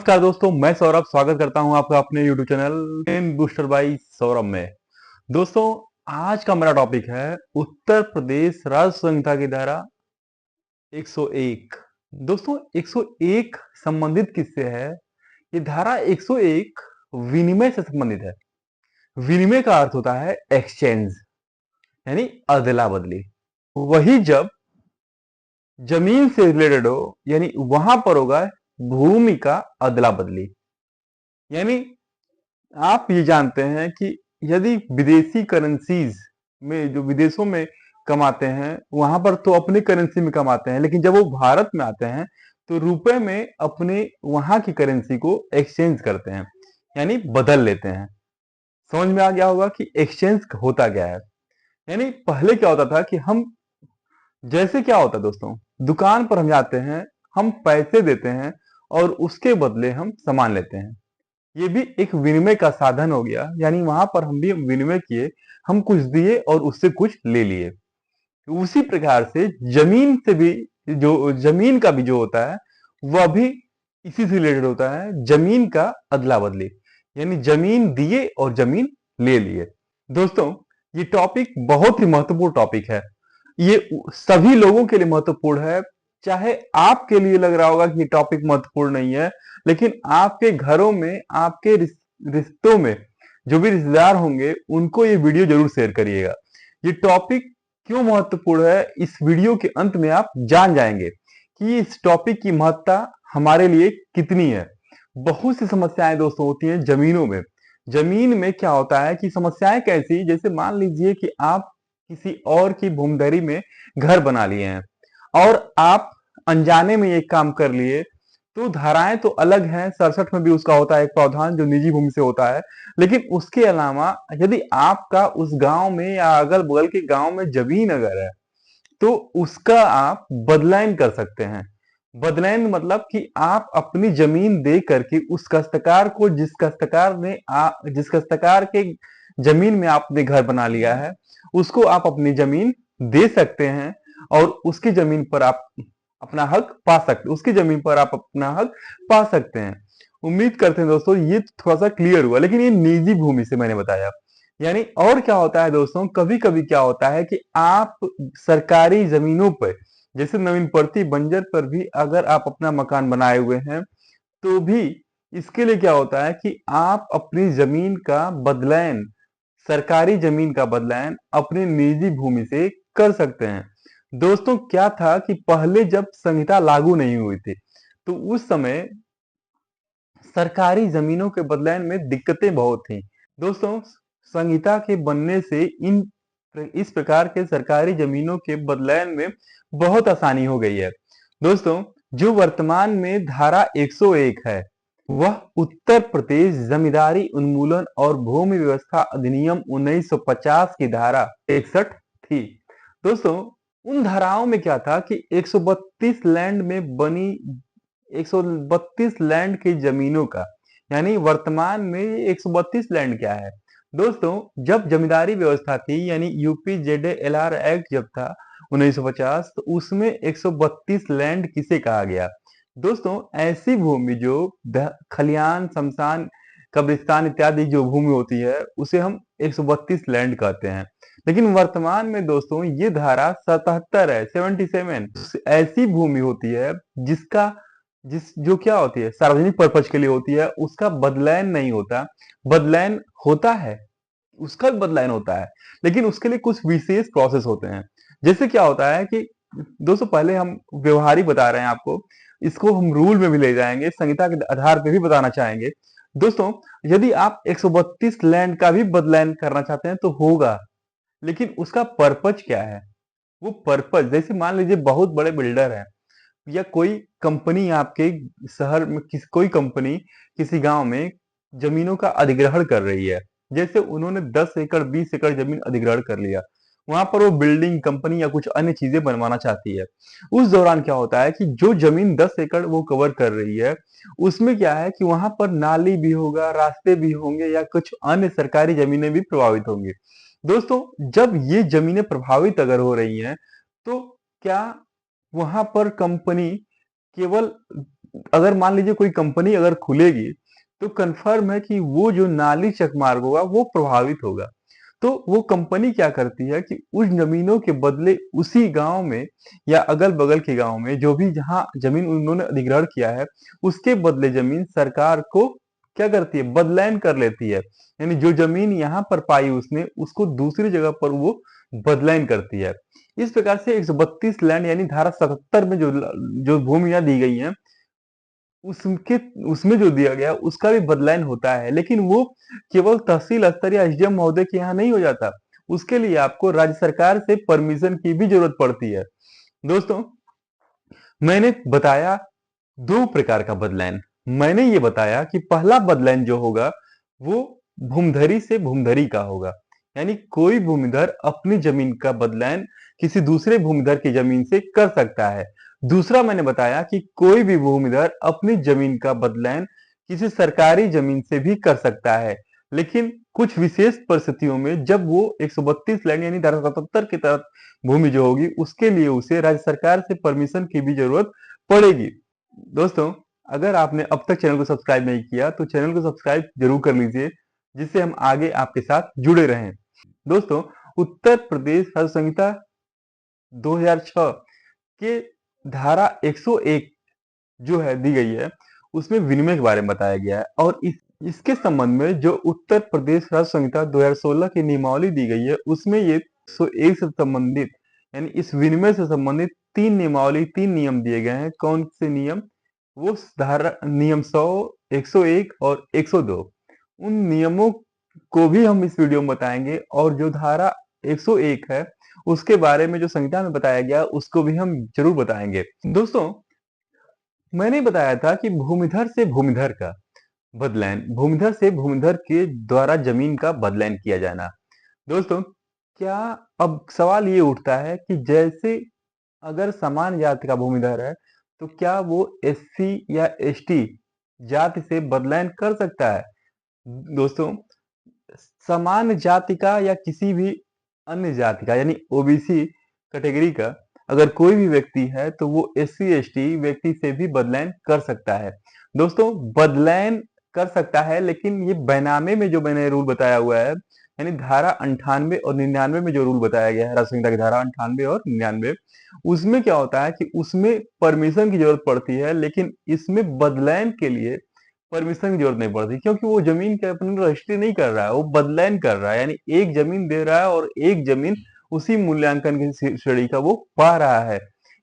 नमस्कार दोस्तों, मैं सौरभ स्वागत करता हूं आपका अपने YouTube channel in booster by Saurabh में। दोस्तों, आज का मेरा टॉपिक है उत्तर प्रदेश राज्य संहिता की धारा 101। दोस्तों, 101 संबंधित किससे है? ये धारा 101 विनिमय से संबंधित है। विनिमय का अर्थ होता है एक्सचेंज, यानी अदला बदली। वही जब जमीन से रिलेटेड हो, यानी वहां पर होगा भूमि का अदला बदली। यानी आप ये जानते हैं कि यदि विदेशी करेंसीज में, जो विदेशों में कमाते हैं, वहां पर तो अपनी करेंसी में कमाते हैं, लेकिन जब वो भारत में आते हैं तो रुपए में अपने वहां की करेंसी को एक्सचेंज करते हैं, यानी बदल लेते हैं। समझ में आ गया होगा कि एक्सचेंज होता क्या है। यानी पहले क्या होता था कि हम, जैसे क्या होता है दोस्तों, दुकान पर हम जाते हैं, हम पैसे देते हैं और उसके बदले हम सामान लेते हैं। ये भी एक विनिमय का साधन हो गया, यानी वहां पर हम भी विनिमय किए, हम कुछ दिए और उससे कुछ ले लिए। उसी प्रकार से जमीन से भी, जो जमीन का भी जो होता है वह भी इसी से रिलेटेड होता है, जमीन का अदला बदली, यानी जमीन दिए और जमीन ले लिए। दोस्तों, ये टॉपिक बहुत ही महत्वपूर्ण टॉपिक है। ये सभी लोगों के लिए महत्वपूर्ण है। चाहे आपके लिए लग रहा होगा कि ये टॉपिक महत्वपूर्ण नहीं है, लेकिन आपके घरों में, आपके रिश्तों में जो भी रिश्तेदार होंगे, उनको ये वीडियो जरूर शेयर करिएगा। ये टॉपिक क्यों महत्वपूर्ण है, इस वीडियो के अंत में आप जान जाएंगे कि इस टॉपिक की महत्ता हमारे लिए कितनी है। बहुत सी समस्याएं दोस्तों होती हैं जमीनों में। जमीन में क्या होता है कि समस्याएं कैसी, जैसे मान लीजिए कि आप किसी और की भूमधरी में घर बना लिए हैं और आप अनजाने में ये काम कर लिए, तो धाराएं तो अलग हैं। 67 में भी उसका होता है एक प्रावधान जो निजी भूमि से होता है। लेकिन उसके अलावा यदि आपका उस गांव में या अगल बगल के गांव में जमीन अगर है, तो उसका आप बदलाइन कर सकते हैं। बदलाइन मतलब कि आप अपनी जमीन दे करके उस काश्तकार को, जिस काश्तकार के जमीन में आपने घर बना लिया है, उसको आप अपनी जमीन दे सकते हैं और उसकी जमीन पर आप अपना हक पा सकते, उसकी जमीन पर आप अपना हक पा सकते हैं। उम्मीद करते हैं दोस्तों ये थोड़ा सा क्लियर हुआ, लेकिन ये निजी भूमि से मैंने बताया। यानी और क्या होता है दोस्तों, कभी कभी क्या होता है कि आप सरकारी जमीनों पर, जैसे नवीन पड़ती बंजर पर भी अगर आप अपना मकान बनाए हुए हैं, तो भी इसके लिए क्या होता है कि आप अपनी जमीन का बदलायन, सरकारी जमीन का बदलायन अपनी निजी भूमि से कर सकते हैं। दोस्तों, क्या था कि पहले जब संहिता लागू नहीं हुई थी, तो उस समय सरकारी जमीनों के बदलायन में दिक्कतें बहुत थी। दोस्तों, संहिता के बनने से इस प्रकार के सरकारी जमीनों के बदलायन में बहुत आसानी हो गई है। दोस्तों, जो वर्तमान में धारा 101 है, वह उत्तर प्रदेश जमींदारी उन्मूलन और भूमि व्यवस्था अधिनियम 1950 की धारा 61 थी। दोस्तों, उन धाराओं में क्या था कि 132 लैंड में बनी, 132 लैंड की जमीनों का, यानी वर्तमान में 132 लैंड क्या है दोस्तों, जब जमींदारी व्यवस्था थी, यानी यूपी जेडे-एलआर एक्ट जब था 1950, तो उसमें 132 लैंड किसे कहा गया? दोस्तों, ऐसी भूमि जो खलियान, शमशान, कब्रिस्तान इत्यादि जो भूमि होती है, उसे हम 132 लैंड कहते हैं। लेकिन वर्तमान में दोस्तों ये धारा 77 है, 77 ऐसी भूमि होती है जिसका, जो क्या होती है, सार्वजनिक पर्पज के लिए होती है, उसका बदलायन नहीं होता। बदलायन होता है, उसका भी बदलायन होता है, लेकिन उसके लिए कुछ विशेष प्रोसेस होते हैं। जैसे क्या होता है कि दोस्तों, पहले हम व्यवहारिक बता रहे हैं आपको, इसको हम रूल में भी ले जाएंगे, संहिता के आधार पे भी बताना चाहेंगे। दोस्तों, यदि आप 132 लैंड का भी बदलायन करना चाहते हैं तो होगा, लेकिन उसका पर्पज क्या है? वो पर्पज, जैसे मान लीजिए बहुत बड़े बिल्डर हैं या कोई कंपनी आपके शहर में, कोई कंपनी किसी गांव में जमीनों का अधिग्रहण कर रही है। जैसे उन्होंने 10 एकड़ 20 एकड़ जमीन अधिग्रहण कर लिया, वहां पर वो बिल्डिंग, कंपनी या कुछ अन्य चीजें बनवाना चाहती है। उस दौरान क्या होता है कि जो जमीन 10 एकड़ वो कवर कर रही है, उसमें क्या है कि वहां पर नाली भी होगा, रास्ते भी होंगे या कुछ अन्य सरकारी जमीनें भी प्रभावित होंगी। दोस्तों, जब ये जमीनें प्रभावित अगर हो रही हैं, तो क्या वहां पर कंपनी केवल अगर मान लीजिए कोई कंपनी अगर खुलेगी, तो कन्फर्म है कि वो जो नाली चकमार्ग होगा वो प्रभावित होगा। तो वो कंपनी क्या करती है कि उस ज़मीनों के बदले उसी गाँव में या अगल-बगल के गाँव में जो भी जहाँ ज़मीन उन्होंने अधिग्रहण किया है, उसके बदले ज़मीन सरकार को क्या करती है, बदलैन कर लेती है। यानी जो ज़मीन यहाँ पर पाई उसने, उसको दूसरी जगह पर वो बदलैन करती है। इस प्रकार से 132 लैंड यानी धारा 77 में जो भूमियाँ दी गई हैं, उसके उसमें जो दिया गया उसका भी बदलान होता है, लेकिन वो केवल तहसील स्तर या एसडीएम महोदय के यहाँ नहीं हो जाता। उसके लिए आपको राज्य सरकार से परमिशन की भी जरूरत पड़ती है। दोस्तों, मैंने बताया 2 प्रकार का बदलान। मैंने ये बताया कि पहला बदलान जो होगा वो भूमधरी से भूमधरी का होगा। यानी कोई भूमिधर अपनी जमीन का बदलान किसी दूसरे भूमिधर की जमीन से कर सकता है। दूसरा मैंने बताया कि कोई भी भूमिधर अपनी जमीन का बदलान किसी सरकारी जमीन से भी कर सकता है। लेकिन कुछ विशेष परिस्थितियों में जब वो 132 लैंड यानी धारा 77 के तहत भूमि जो होगी उसके लिए उसे राज्य सरकार से परमिशन की भी जरूरत पड़ेगी। दोस्तों, अगर आपने अब तक चैनल को सब्सक्राइब नहीं किया तो चैनल को सब्सक्राइब जरूर कर लीजिए, जिससे हम आगे आपके साथ जुड़े रहें। दोस्तों, उत्तर प्रदेश राज्य संहिता 2006 के धारा 101 जो है दी गई है, उसमें विनिमय के बारे में बताया गया है और इसके संबंध में जो उत्तर प्रदेश राज्य संहिता 2016 की नियमावली दी गई है, उसमें ये 101 से संबंधित यानी इस विनिमय से संबंधित 3 नियमावली 3 नियम दिए गए हैं। कौन से नियम? वो धारा नियम 100, 101 और 102। उन नियमों को भी हम इस वीडियो में बताएंगे और जो धारा 101 है, उसके बारे में जो संहिता में बताया गया उसको भी हम जरूर बताएंगे। दोस्तों, मैंने बताया था कि भूमिधर से भूमिधर का बदलैन, भूमिधर से भूमिधर के द्वारा जमीन का बदलैन किया जाना। दोस्तों, क्या अब सवाल ये उठता है कि जैसे अगर समान जाति का भूमिधर है, तो क्या वो एससी या एसटी जाति से बदलैन कर सकता है? दोस्तों, समान जाति का या किसी भी अन्य जाति का यानी ओबीसी कैटेगरी का अगर कोई भी व्यक्ति है तो वो एससी एसटी व्यक्ति से भी बदलैन कर सकता है। दोस्तों, बदलैन कर सकता है, लेकिन ये बैनामे में जो मैंने रूल बताया हुआ है यानी धारा 98 और 99 में जो रूल बताया गया है, राज्य संहिता की धारा 98 और 99, उसमें क्या होता है कि उसमें परमिशन की जरूरत पड़ती है, लेकिन इसमें बदलैन के लिए परमिशन की जरूरत नहीं पड़ती, क्योंकि वो जमीन के अपनी रजिस्ट्री नहीं कर रहा है, वो बदलैन कर रहा है। यानी एक जमीन दे रहा है और एक जमीन उसी मूल्यांकन की श्रेणी का वो पा रहा है।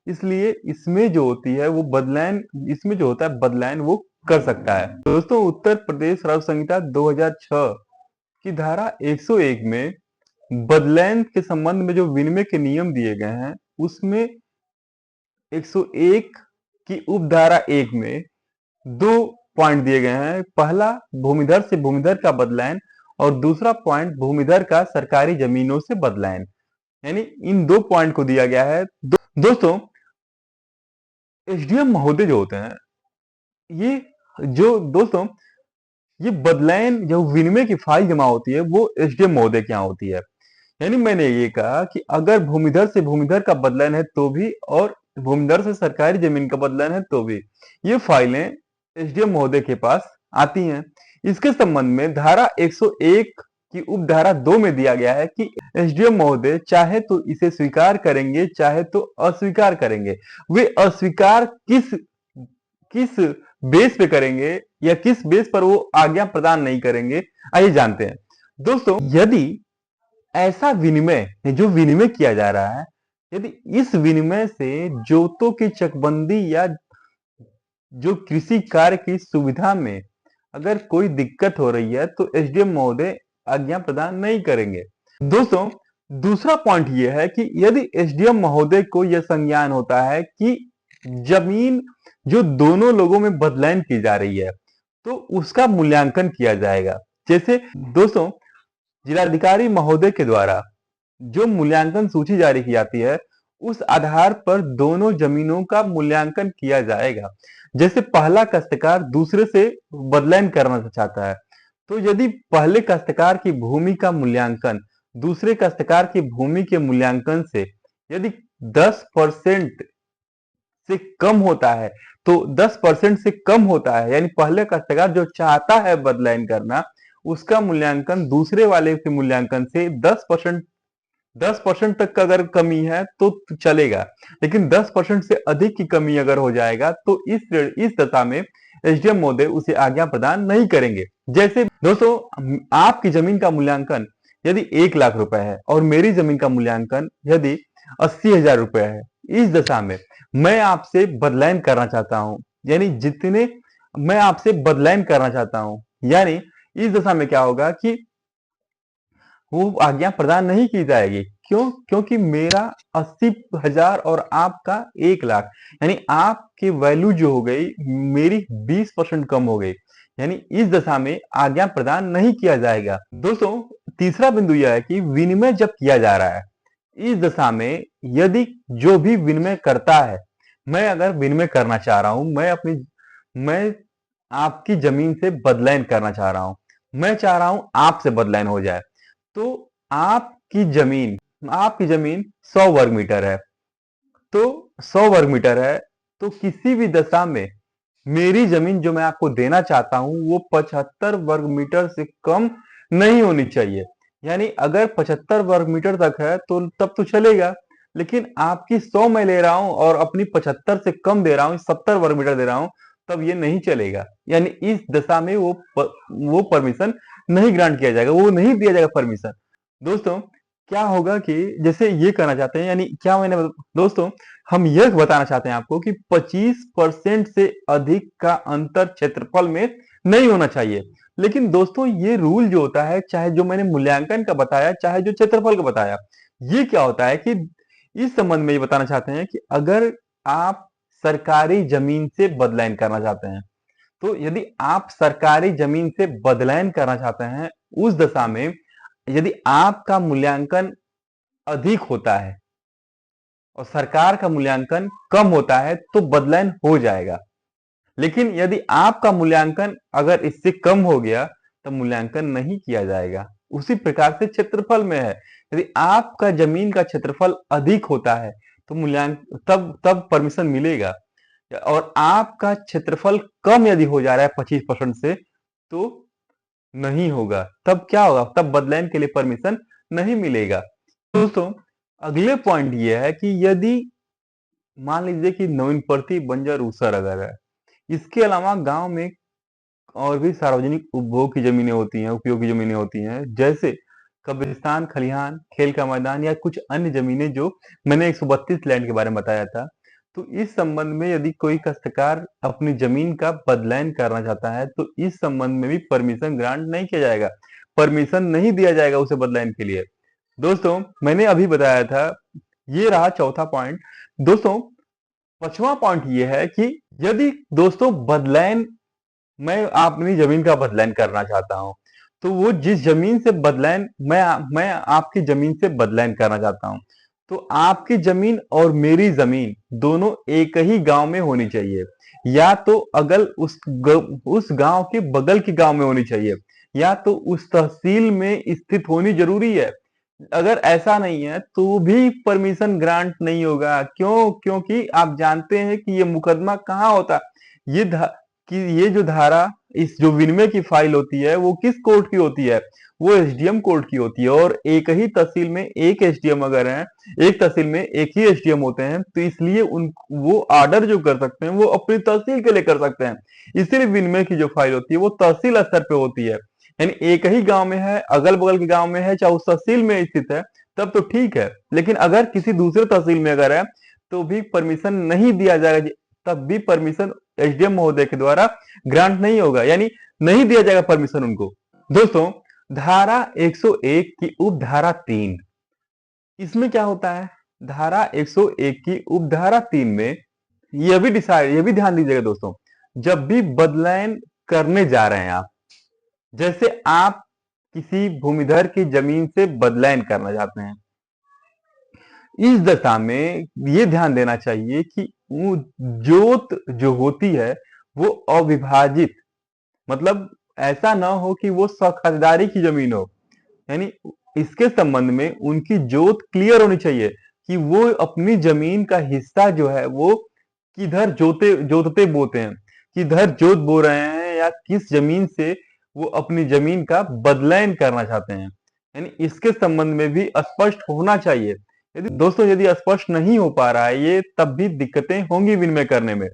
इसलिए इसमें जो होती है वो बदलैन, इसमें जो होता है बदलैन वो कर सकता है। दोस्तों, उत्तर प्रदेश राज्य संहिता 2006 की धारा 101 में बदलैन के संबंध में जो विनिमय के नियम दिए गए हैं, उसमें 101 की उपधारा 1 में 2 पॉइंट दिए गए हैं। पहला, भूमिधर से भूमिधर का बदलैन और दूसरा पॉइंट भूमिधर का सरकारी जमीनों से बदलैन। यानी इन 2 पॉइंट को दिया गया है। दोस्तों, एसडीएम महोदय जो होते हैं, ये जो दोस्तों ये बदलैन जो विनिमय की फाइल जमा होती है वो एसडीएम महोदय के यहाँ होती है। यानी मैंने ये कहा कि अगर भूमिधर से भूमिधर का बदलान है तो भी और भूमिधर से सरकारी जमीन का बदलान है तो भी ये फाइलें एसडीएम महोदय के पास आती हैं। इसके संबंध में धारा 101 की उपधारा 2 में दिया गया है कि एसडीएम महोदय चाहे तो इसे स्वीकार करेंगे चाहे तो अस्वीकार करेंगे। वे अस्वीकार किस किस बेस पे करेंगे या किस बेस पर वो आज्ञा प्रदान नहीं करेंगे, आइए जानते हैं। दोस्तों, यदि ऐसा विनिमय जो विनिमय किया जा रहा है, यदि इस विनिमय से जोतों की चकबंदी या जो कृषि कार्य की सुविधा में अगर कोई दिक्कत हो रही है तो एसडीएम महोदय आज्ञा प्रदान नहीं करेंगे। दोस्तों, दूसरा पॉइंट यह है कि यदि एसडीएम महोदय को यह संज्ञान होता है कि जमीन जो दोनों लोगों में बदलैन की जा रही है तो उसका मूल्यांकन किया जाएगा। जैसे दोस्तों, जिलाधिकारी महोदय के द्वारा जो मूल्यांकन सूची जारी की जाती है उस आधार पर दोनों जमीनों का मूल्यांकन किया जाएगा। जैसे पहला काश्तकार दूसरे से बदलैन करना चाहता है, तो यदि पहले काश्तकार की भूमि का मूल्यांकन दूसरे काश्तकार की भूमि के मूल्यांकन से यदि 10% से कम होता है, तो 10% से कम होता है, यानी पहले काश्तकार जो चाहता है बदलाइन करना, उसका मूल्यांकन दूसरे वाले के मूल्यांकन से 10% तक का अगर कमी है तो चलेगा, लेकिन 10% से अधिक की कमी अगर हो जाएगा तो इस दशा में एसडीएम महोदय उसे आज्ञा प्रदान नहीं करेंगे। जैसे दोस्तों, आपकी जमीन का मूल्यांकन यदि 1 लाख रुपए है और मेरी जमीन का मूल्यांकन यदि 80,000 रुपए है, इस दशा में मैं आपसे बदलाइन करना चाहता हूं, यानी जितने मैं आपसे बदलाइन करना चाहता हूं, यानी इस दशा में क्या होगा कि वो आज्ञा प्रदान नहीं की जाएगी। क्यों? क्योंकि मेरा 80,000 और आपका 1 लाख, यानी आपकी वैल्यू जो हो गई मेरी 20% कम हो गई, यानी इस दशा में आज्ञा प्रदान नहीं किया जाएगा। दोस्तों, तीसरा बिंदु यह है कि विनिमय जब किया जा रहा है, इस दशा में यदि जो भी विनिमय करता है, मैं अगर विनिमय करना चाह रहा हूं, मैं आपकी जमीन से बदलाइन करना चाह रहा हूं, मैं चाह रहा हूं आपसे बदलाइन हो जाए, तो आपकी जमीन 100 वर्ग मीटर है, तो 100 वर्ग मीटर है, तो किसी भी दशा में मेरी जमीन जो मैं आपको देना चाहता हूं वो 75 वर्ग मीटर से कम नहीं होनी चाहिए। यानी अगर 75 वर्ग मीटर तक है तो तब तो चलेगा, लेकिन आपकी 100 मैं ले रहा हूं और अपनी 75 से कम दे रहा हूं, 70 वर्ग मीटर दे रहा हूं, तब ये नहीं चलेगा। यानी इस दशा में वो परमिशन नहीं ग्रांट किया जाएगा, वो नहीं दिया जाएगा परमिशन। दोस्तों, क्या होगा कि जैसे ये करना चाहते हैं, यानी क्या दोस्तों, हम यह बताना चाहते हैं आपको कि 25% से अधिक का अंतर क्षेत्रफल में नहीं होना चाहिए। लेकिन दोस्तों, ये रूल जो होता है, चाहे जो मैंने मूल्यांकन का बताया, चाहे जो क्षेत्रफल का बताया, ये क्या होता है कि इस संबंध में ये बताना चाहते हैं कि अगर आप सरकारी जमीन से बदलाइन करना चाहते हैं, तो यदि आप सरकारी जमीन से बदलाइन करना चाहते हैं, उस दशा में यदि आपका मूल्यांकन अधिक होता है और सरकार का मूल्यांकन कम होता है तो बदलाइन हो जाएगा। लेकिन यदि आपका मूल्यांकन अगर इससे कम हो गया तो मूल्यांकन नहीं किया जाएगा। उसी प्रकार से क्षेत्रफल में है, यदि आपका जमीन का क्षेत्रफल अधिक होता है तो मूल्यांकन तब परमिशन मिलेगा, और आपका क्षेत्रफल कम यदि हो जा रहा है 25% से तो नहीं होगा। तब क्या होगा? तब बदलाइन के लिए परमिशन नहीं मिलेगा। दोस्तों, अगले पॉइंट ये है कि यदि मान लीजिए कि नवीनप्रति बंजर ऊसर अगर है, इसके अलावा गांव में और भी सार्वजनिक उपभोग की जमीनें होती हैं, उपयोग की जमीनें होती हैं, जैसे कब्रिस्तान, खलिहान, खेल का मैदान या कुछ अन्य जमीनें जो मैंने 132 लैंड के बारे में बताया था। तो इस संबंध में यदि कोई काश्तकार अपनी जमीन का बदलाइन करना चाहता है तो इस संबंध में भी परमिशन ग्रांट नहीं किया जाएगा, परमिशन नहीं दिया जाएगा उसे बदलाइन के लिए। दोस्तों, मैंने अभी बताया था, ये रहा चौथा पॉइंट। दोस्तों, पांचवा पॉइंट ये है कि यदि दोस्तों बदलाइन मैं अपनी जमीन का बदलाइन करना चाहता हूं, तो वो जिस जमीन से बदलाइन मैं आपकी जमीन से बदलाइन करना चाहता हूं, तो आपकी जमीन और मेरी जमीन दोनों एक ही गांव में होनी चाहिए, या तो उस गांव के बगल के गांव में होनी चाहिए, या तो उस तहसील में स्थित होनी जरूरी है। अगर ऐसा नहीं है तो भी परमिशन ग्रांट नहीं होगा। क्यों? क्योंकि आप जानते हैं कि ये मुकदमा कहाँ होता है, कि ये जो धारा, इस जो विनिमय की फाइल होती है वो किस कोर्ट की होती है? वो एसडीएम कोर्ट की होती है, और एक ही तहसील में एक एसडीएम अगर है, एक तहसील में एक ही एसडीएम होते हैं, तो इसलिए उन वो ऑर्डर जो कर सकते हैं वो अपनी तहसील के लिए कर सकते हैं। इसीलिए विनिमय की जो फाइल होती है वो तहसील स्तर पे होती है, यानी एक ही गांव में है, अगल बगल के गांव में है, चाहे उस तहसील में स्थित है, तब तो ठीक है। लेकिन अगर किसी दूसरे तहसील में अगर है तो भी परमिशन नहीं दिया जाएगा, तब भी परमिशन एसडीएम महोदय के द्वारा ग्रांट नहीं होगा, यानी नहीं दिया जाएगा परमिशन उनको। दोस्तों, धारा 101 की उपधारा 3, इसमें क्या होता है? धारा 101 की उपधारा 3 में ये भी ध्यान दीजिएगा दोस्तों, जब भी बदलायन करने जा रहे हैं आप, जैसे आप किसी भूमिधर की जमीन से बदलायन करना चाहते हैं, इस दशा में ये ध्यान देना चाहिए कि वो जोत जो होती है वो अविभाजित, मतलब ऐसा ना हो कि वो साझेदारी की जमीन हो, यानी इसके संबंध में उनकी जोत क्लियर होनी चाहिए कि वो अपनी जमीन का हिस्सा जो है वो किधर जोतते बोते हैं, किधर जोत बो रहे हैं या किस जमीन से वो अपनी जमीन का बदलायन करना चाहते हैं, यानी इसके संबंध में भी स्पष्ट होना चाहिए। यदि स्पष्ट नहीं हो पा रहा है ये, तब भी दिक्कतें होंगी विनिमय करने में।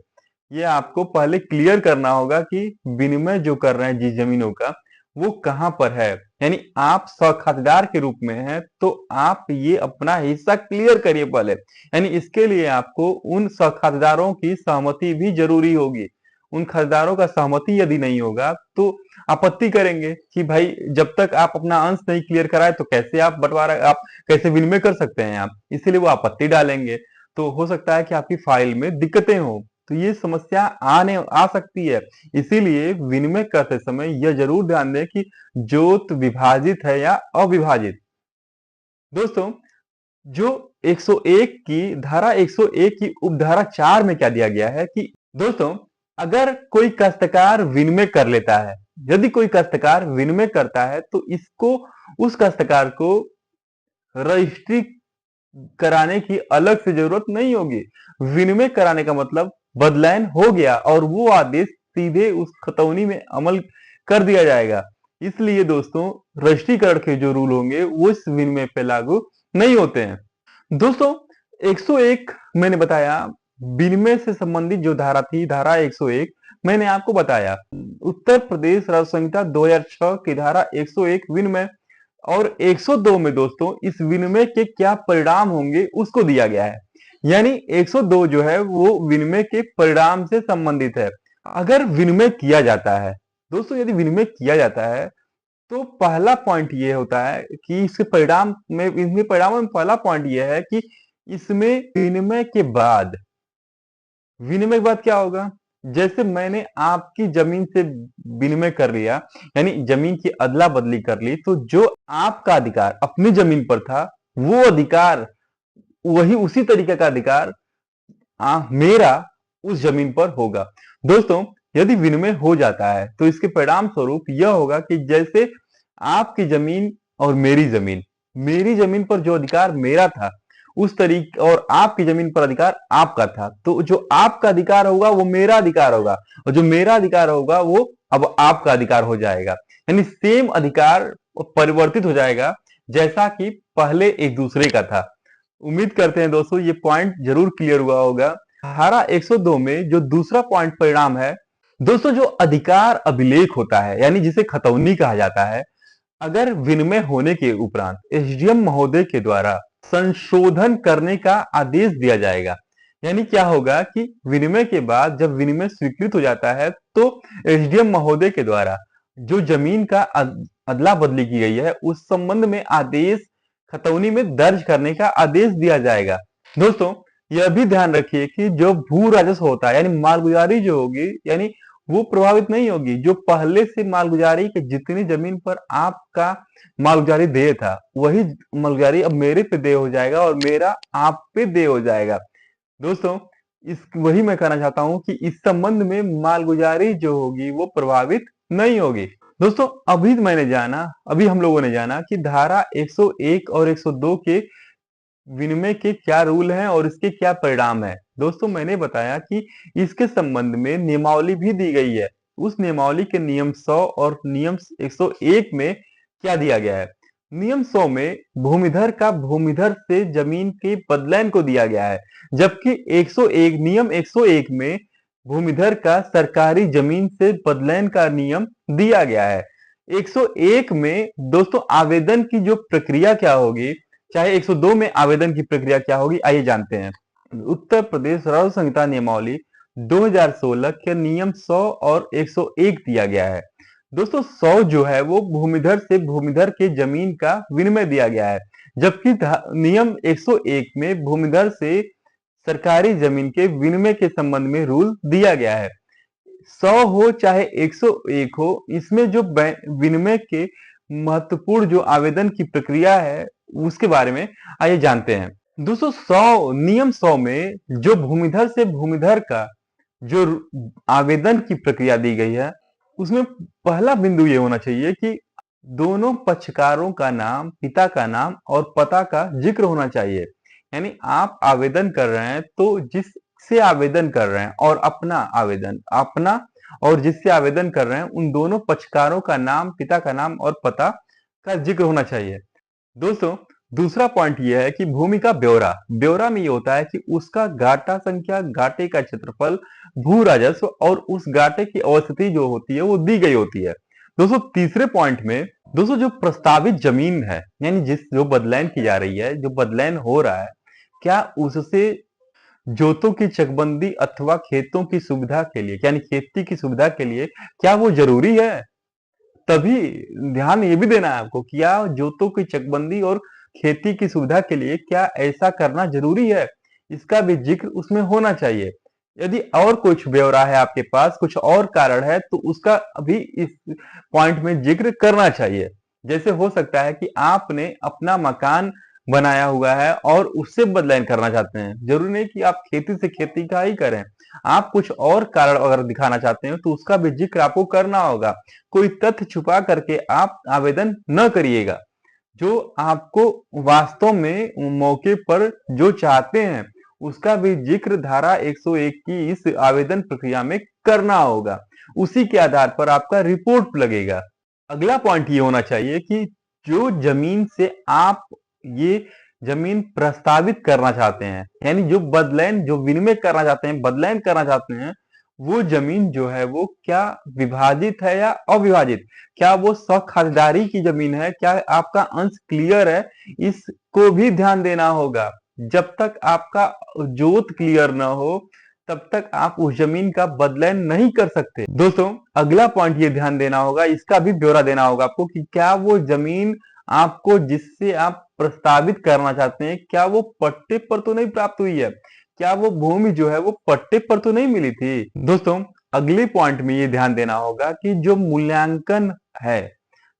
ये आपको पहले क्लियर करना होगा कि विनिमय जो कर रहे हैं जिस जमीनों का, वो कहाँ पर है। यानी आप खातेदार के रूप में हैं, तो आप ये अपना हिस्सा क्लियर करिए पहले। यानी इसके लिए आपको उन खातेदारों की सहमति भी जरूरी होगी। उन खातेदारों का सहमति यदि नहीं होगा तो आपत्ति करेंगे कि भाई जब तक आप अपना अंश नहीं क्लियर कराए तो कैसे आप बंटवारा, आप कैसे विनिमय कर सकते हैं आप, इसीलिए वो आपत्ति डालेंगे। तो हो सकता है कि आपकी फाइल में दिक्कतें हो, तो ये समस्या आ सकती है। इसीलिए विनिमय करते समय यह जरूर ध्यान दें कि जोत विभाजित है या अविभाजित। दोस्तों, जो 101 की धारा 101 की उपधारा 4 में क्या दिया गया है कि दोस्तों, अगर कोई काश्तकार विनिमय कर लेता है, यदि कोई काश्तकार विनिमय करता है तो इसको, उस काश्तकार को रजिस्ट्री कराने की अलग से जरूरत नहीं होगी। विनिमय कराने का मतलब बदलायन हो गया और वो आदेश सीधे उस खतौनी में अमल कर दिया जाएगा। इसलिए दोस्तों, रजिस्ट्रीकरण के जो रूल होंगे वो इस विनिमय पे लागू नहीं होते हैं। दोस्तों, 101 मैंने बताया, विनिमय से संबंधित जो धारा थी, धारा 101 मैंने आपको बताया। उत्तर प्रदेश राज्य संहिता 2006 की धारा 101 विनिमय और 102 में दोस्तों इस विनिमय के क्या परिणाम होंगे उसको दिया गया है। यानी 102 जो है वो विनिमय के परिणाम से संबंधित है। अगर विनिमय किया जाता है दोस्तों, यदि विनिमय किया जाता है तो पहला पॉइंट ये होता है कि इसके परिणामों में पहला पॉइंट ये है कि इसमें विनिमय के बाद क्या होगा। जैसे मैंने आपकी जमीन से विनिमय कर लिया, यानी जमीन की अदला बदली कर ली, तो जो आपका अधिकार अपनी जमीन पर था, वो अधिकार, वही उसी तरीके का अधिकार मेरा उस जमीन पर होगा। दोस्तों, यदि विनिमय हो जाता है तो इसके परिणाम स्वरूप यह होगा कि जैसे आपकी जमीन और मेरी जमीन पर जो अधिकार मेरा था उस तरीके, और आपकी जमीन पर अधिकार आपका था, तो जो आपका अधिकार होगा वो मेरा अधिकार होगा और जो मेरा अधिकार होगा वो अब आपका अधिकार हो जाएगा। यानी सेम अधिकार परिवर्तित हो जाएगा जैसा कि पहले एक दूसरे का था। उम्मीद करते हैं दोस्तों ये पॉइंट जरूर क्लियर हुआ होगा। धारा 102 में जो दूसरा पॉइंट परिणाम है दोस्तों, जो अधिकार अभिलेख होता है, यानी जिसे खतौनी कहा जाता है, अगर विनिमय होने के उपरांत एसडीएम महोदय के द्वारा संशोधन करने का आदेश दिया जाएगा। यानी क्या होगा कि विनिमय के बाद जब विनिमय स्वीकृत हो जाता है तो एसडीएम महोदय के द्वारा जो जमीन का अदला बदली की गई है उस संबंध में आदेश खतौनी में दर्ज करने का आदेश दिया जाएगा। दोस्तों, यह भी ध्यान रखिए कि जो भू राजस्व होता है, यानी मालगुजारी जो होगी, यानी वो प्रभावित नहीं होगी। जो पहले से मालगुजारी के जितनी जमीन पर आपका मालगुजारी देय था, वही मालगुजारी अब मेरे पे देय हो जाएगा और मेरा आप पे देय हो जाएगा। दोस्तों, वही मैं कहना चाहता हूं कि इस संबंध में मालगुजारी जो होगी वो प्रभावित नहीं होगी। दोस्तों, अभी हम लोगों ने जाना कि धारा 101 और 102 के विनिमय के क्या रूल हैं और इसके क्या परिणाम है। दोस्तों, मैंने बताया कि इसके संबंध में नियमावली भी दी गई है। उस नियमावली के नियम 100 और नियम 101 में क्या दिया गया है। नियम 100 में भूमिधर का भूमिधर से जमीन के बदलायन को दिया गया है, जबकि नियम 101 में भूमिधर का सरकारी जमीन से बदलायन का नियम दिया गया है। 101 में दोस्तों आवेदन की जो प्रक्रिया क्या होगी, चाहे 102 में आवेदन की प्रक्रिया क्या होगी, आइए जानते हैं। उत्तर प्रदेश राज्य संहिता नियमावली 2016 के नियम 100 और 101 दिया गया है। दोस्तों, 100 जो है वो भूमिधर से भूमिधर के जमीन का विनिमय दिया गया है, जबकि नियम 101 में भूमिधर से सरकारी जमीन के विनिमय के संबंध में रूल दिया गया है। 100 हो चाहे 101 हो, इसमें जो विनिमय के महत्वपूर्ण जो आवेदन की प्रक्रिया है उसके बारे में आइए जानते हैं। दोस्तों, नियम 100 में जो भूमिधर से भूमिधर का जो आवेदन की प्रक्रिया दी गई है, उसमें पहला बिंदु ये होना चाहिए कि दोनों पक्षकारों का नाम, पिता का नाम और पता का जिक्र होना चाहिए। यानी आप आवेदन कर रहे हैं तो जिस जिससे आवेदन कर रहे हैं और अपना और जिससे आवेदन कर रहे हैं उन दोनों पक्षकारों का नाम, पिता का नाम और पता का जिक्र होना चाहिए। दोस्तों, दूसरा पॉइंट ये है कि भूमि का ब्यौरा। ब्यौरा में ये होता है कि उसका गाटा संख्या, गाटे का क्षेत्रफल, भू राजस्व और उस गाटे की अवस्थिति जो होती है वो दी गई होती है। दोस्तों, तीसरे पॉइंट में दोस्तों जो प्रस्तावित जमीन है, यानी जो बदलैन की जा रही है, जो बदलैन हो रहा है, क्या उससे जोतों की चकबंदी अथवा खेतों की सुविधा के लिए, यानी खेती की सुविधा के लिए क्या वो जरूरी है? तभी ध्यान ये भी देना है आपको, क्या जोतों की चकबंदी और खेती की सुविधा के लिए क्या ऐसा करना जरूरी है? इसका भी जिक्र उसमें होना चाहिए। यदि और कुछ ब्यौरा है आपके पास, कुछ और कारण है, तो उसका भी इस पॉइंट में जिक्र करना चाहिए। जैसे हो सकता है कि आपने अपना मकान बनाया हुआ है और उससे बदलाव करना चाहते हैं। जरूरी नहीं कि आप खेती से खेती का ही करें। आप कुछ और कारण अगर दिखाना चाहते हैं तो उसका भी जिक्र आपको करना होगा। कोई तथ्य छुपा करके आप आवेदन न करिएगा। जो आपको वास्तव में मौके पर जो चाहते हैं उसका भी जिक्र धारा 101 की इस आवेदन प्रक्रिया में करना होगा। उसी के आधार पर आपका रिपोर्ट लगेगा। अगला पॉइंट ये होना चाहिए कि जो जमीन से आप ये जमीन प्रस्तावित करना चाहते हैं, यानी जो विनिमय करना चाहते हैं, बदलैन करना चाहते हैं, वो जमीन जो है वो क्या विभाजित है या अविभाजित? क्या वो खातिरदारी की जमीन है? क्या आपका अंश क्लियर है? इसको भी ध्यान देना होगा। जब तक आपका जोत क्लियर ना हो तब तक आप उस जमीन का बदलाव नहीं कर सकते। दोस्तों, अगला पॉइंट ये ध्यान देना होगा, इसका भी ब्यौरा देना होगा आपको कि क्या वो जमीन आपको जिससे आप प्रस्तावित करना चाहते हैं, क्या वो पट्टे पर तो नहीं प्राप्त हुई है? क्या वो भूमि जो है वो पट्टे पर तो नहीं मिली थी? दोस्तों, अगले पॉइंट में ये ध्यान देना होगा कि जो मूल्यांकन है,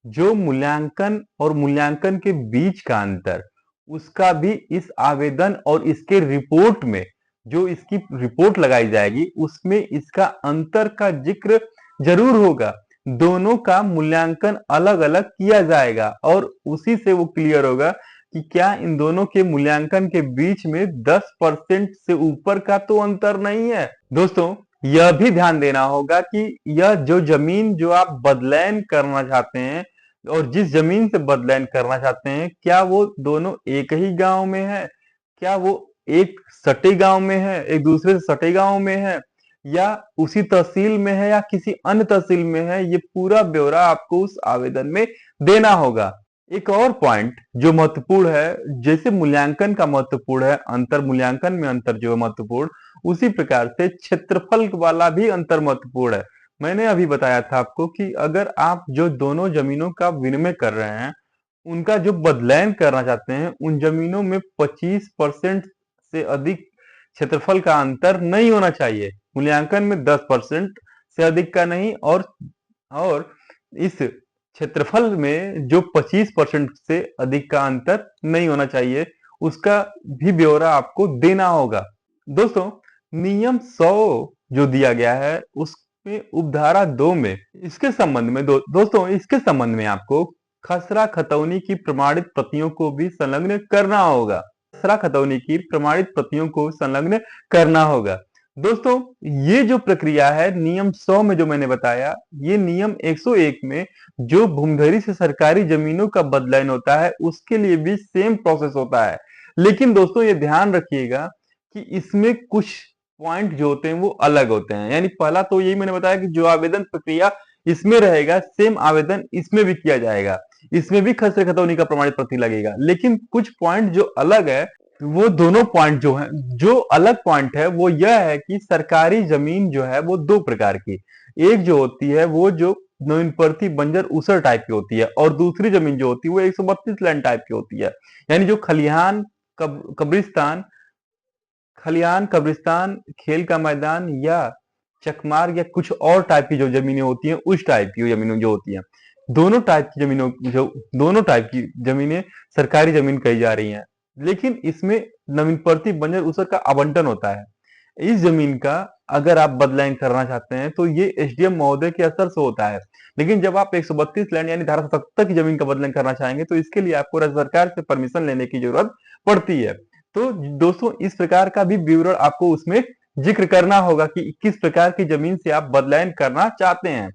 जो मूल्यांकन और मूल्यांकन के बीच का अंतर, उसका भी इस आवेदन और इसके रिपोर्ट में, जो इसकी रिपोर्ट लगाई जाएगी उसमें इसका अंतर का जिक्र जरूर होगा। दोनों का मूल्यांकन अलग अलग किया जाएगा और उसी से वो क्लियर होगा कि क्या इन दोनों के मूल्यांकन के बीच में 10% से ऊपर का तो अंतर नहीं है। दोस्तों, यह भी ध्यान देना होगा कि यह जो जमीन जो आप बदलैन करना चाहते हैं और जिस जमीन से बदलैन करना चाहते हैं, क्या वो दोनों एक ही गांव में है? क्या वो एक सटे गांव में है, एक दूसरे से सटे गांव में है, या उसी तहसील में है या किसी अन्य तहसील में है? ये पूरा ब्यौरा आपको उस आवेदन में देना होगा। एक और पॉइंट जो महत्वपूर्ण है, जैसे मूल्यांकन का महत्वपूर्ण है, अंतर मूल्यांकन में अंतर जो है महत्वपूर्ण, उसी प्रकार से क्षेत्रफल वाला भी अंतर महत्वपूर्ण है। मैंने अभी बताया था आपको कि अगर आप जो दोनों जमीनों का विनिमय कर रहे हैं, उनका जो बदलैन करना चाहते हैं, उन जमीनों में 25% से अधिक क्षेत्रफल का अंतर नहीं होना चाहिए। मूल्यांकन में 10% से अधिक का नहीं, और इस क्षेत्रफल में जो 25% से अधिक का अंतर नहीं होना चाहिए, उसका भी ब्यौरा आपको देना होगा। दोस्तों, नियम 100 जो दिया गया है उसमें उपधारा 2 में इसके संबंध में दोस्तों इसके संबंध में आपको खसरा खतौनी की प्रमाणित प्रतियों को भी संलग्न करना होगा। खसरा खतौनी की प्रमाणित प्रतियों को संलग्न करना होगा। दोस्तों, ये जो प्रक्रिया है नियम 100 में जो मैंने बताया, ये नियम 101 में जो भूमिधरी से सरकारी जमीनों का बदलाव होता है उसके लिए भी सेम प्रोसेस होता है। लेकिन दोस्तों ये ध्यान रखिएगा कि इसमें कुछ पॉइंट जो होते हैं वो अलग होते हैं। यानी पहला तो यही मैंने बताया कि जो आवेदन प्रक्रिया इसमें रहेगा, सेम आवेदन इसमें भी किया जाएगा। इसमें भी खसरे खतौनी का प्रमाणित प्रति लगेगा, लेकिन कुछ पॉइंट जो अलग है, वो दोनों पॉइंट जो है, जो अलग पॉइंट है वो यह है कि सरकारी जमीन जो है वो दो प्रकार की, एक जो होती है वो जो नवीनपर्ती बंजर ऊसर टाइप की होती है, और दूसरी जमीन जो होती है वो 132 लैंड टाइप की होती है। यानी जो खलिहान कब्रिस्तान, खेल का मैदान या चकमार या कुछ और टाइप की जो जमीनें होती हैं, उस टाइप की जमीनें जो होती हैं, दोनों टाइप की जमीनें सरकारी जमीन कही जा रही हैं। लेकिन इसमें नवीनपर्ती बंजर ऊसर का आवंटन होता है। इस जमीन का अगर आप बदलाव करना चाहते हैं तो ये एसडीएम महोदय के असर से होता है। लेकिन जब आप 132 लैंड यानी धारा 77 की जमीन का बदलाव करना चाहेंगे तो इसके लिए आपको राज्य सरकार से परमिशन लेने की जरूरत पड़ती है। तो दोस्तों इस प्रकार का भी विवरण आपको उसमें जिक्र करना होगा कि किस प्रकार की जमीन से आप बदलायन करना चाहते हैं।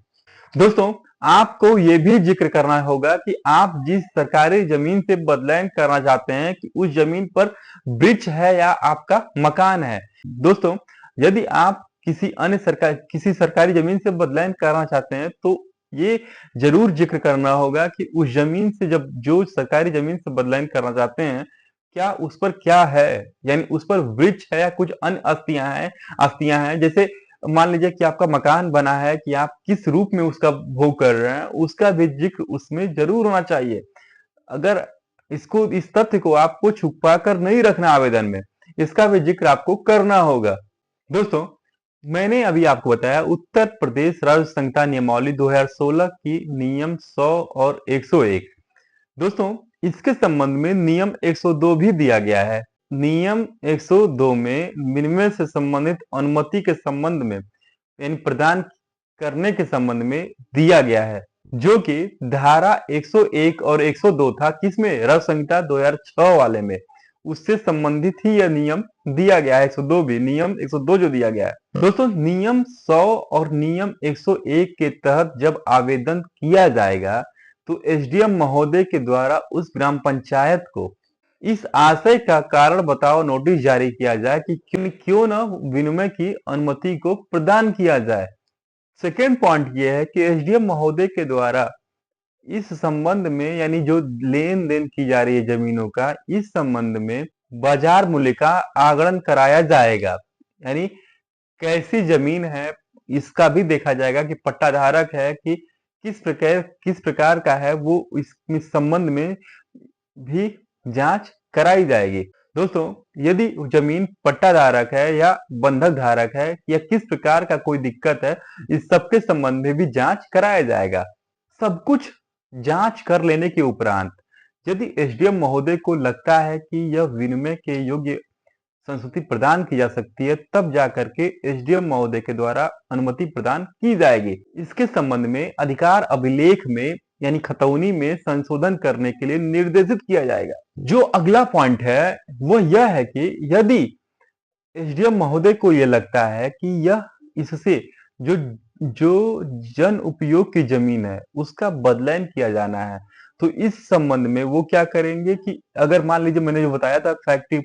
दोस्तों, आपको ये भी जिक्र करना होगा कि आप जिस सरकारी जमीन से बदलायन करना चाहते हैं कि उस जमीन पर वृक्ष है या आपका मकान है। दोस्तों, यदि आप किसी सरकारी जमीन से बदलायन करना चाहते हैं तो ये जरूर जिक्र करना होगा कि उस जमीन से जब जो सरकारी जमीन से बदलायन करना चाहते हैं, क्या उस पर क्या है, यानी उस पर वृक्ष है या कुछ अन्य अस्थियां हैं। जैसे मान लीजिए कि आपका मकान बना है, कि आप किस रूप में उसका भोग कर रहे हैं, उसका भी जिक्र उसमें जरूर होना चाहिए। अगर इस तथ्य को आपको छुपा कर नहीं रखना आवेदन में, इसका भी जिक्र आपको करना होगा। दोस्तों, मैंने अभी आपको बताया उत्तर प्रदेश राज्य संहिता नियमावली 2016 की नियम 100 और 101। दोस्तों, इसके संबंध में नियम 102 भी दिया गया है। नियम 102 में विनिमय से संबंधित अनुमति के संबंध में यानी प्रदान करने के संबंध में दिया गया है, जो कि धारा 101 और 102 था, किसमें, राज्य संहिता 2006 वाले में। उससे संबंधित ही यह नियम दिया गया है। 102 भी, नियम 102 जो दिया गया है। दोस्तों, नियम 100 और नियम 101 के तहत जब आवेदन किया जाएगा तो एसडीएम महोदय के द्वारा उस ग्राम पंचायत को इस आशय का कारण बताओ नोटिस जारी किया जाए कि क्यों न विनिमय की अनुमति को प्रदान किया जाए। सेकेंड पॉइंट यह है कि एसडीएम महोदय के द्वारा इस संबंध में, यानी जो लेन देन की जा रही है जमीनों का, इस संबंध में बाजार मूल्य का आकलन कराया जाएगा। यानी कैसी जमीन है इसका भी देखा जाएगा कि पट्टाधारक है कि किस प्रकार का है, वो इस संबंध में भी जांच कराई जाएगी। दोस्तों, यदि जमीन पट्टाधारक है या बंधक धारक है या किस प्रकार का कोई दिक्कत है, इस सबके संबंध में भी जांच कराया जाएगा। सब कुछ जांच कर लेने के उपरांत यदि एसडीएम महोदय को लगता है कि यह विनिमय के योग्य संस्तुति प्रदान की जा सकती है, तब जाकर के एसडीएम महोदय के द्वारा अनुमति प्रदान की जाएगी। इसके संबंध में अधिकार अभिलेख में यानी खतौनी में संशोधन करने के लिए निर्देशित किया जाएगा। जो अगला पॉइंट है वह यह है कि यदि एसडीएम महोदय को यह लगता है कि यह इससे जो जो जन उपयोग की जमीन है उसका बदलायन किया जाना है, तो इस संबंध में वो क्या करेंगे कि अगर मान लीजिए मैंने जो बताया था फैक्ट्री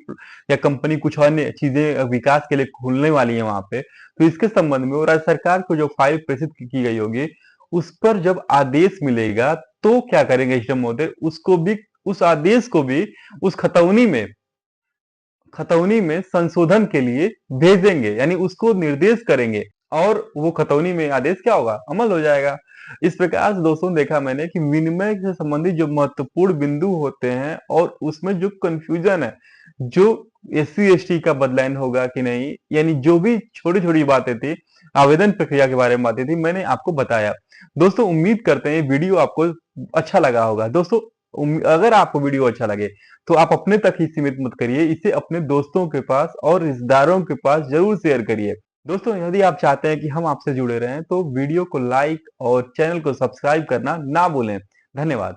या कंपनी कुछ अन्य चीजें विकास के लिए खुलने वाली है वहां पे, तो इसके संबंध में वो राज्य सरकार को जो फाइल प्रेषित की गई होगी उस पर जब आदेश मिलेगा तो क्या करेंगे एसडीएम महोदय, उसको भी, उस आदेश को भी उस खतौनी में संशोधन के लिए भेजेंगे, यानी उसको निर्देश करेंगे और वो खतौनी में आदेश क्या होगा, अमल हो जाएगा। इस प्रकार से दोस्तों देखा मैंने कि विनिमय से संबंधित जो महत्वपूर्ण बिंदु होते हैं और उसमें जो कंफ्यूजन है, जो एससी एसटी का बदलायन होगा कि नहीं, यानी जो भी छोटी छोटी बातें थी आवेदन प्रक्रिया के बारे में बातें थी, मैंने आपको बताया। दोस्तों, उम्मीद करते हैं वीडियो आपको अच्छा लगा होगा। दोस्तों, अगर आपको वीडियो अच्छा लगे तो आप अपने तक ही सीमित मत करिए, इसे अपने दोस्तों के पास और रिश्तेदारों के पास जरूर शेयर करिए। दोस्तों, यदि आप चाहते हैं कि हम आपसे जुड़े रहें तो वीडियो को लाइक और चैनल को सब्सक्राइब करना ना भूलें। धन्यवाद।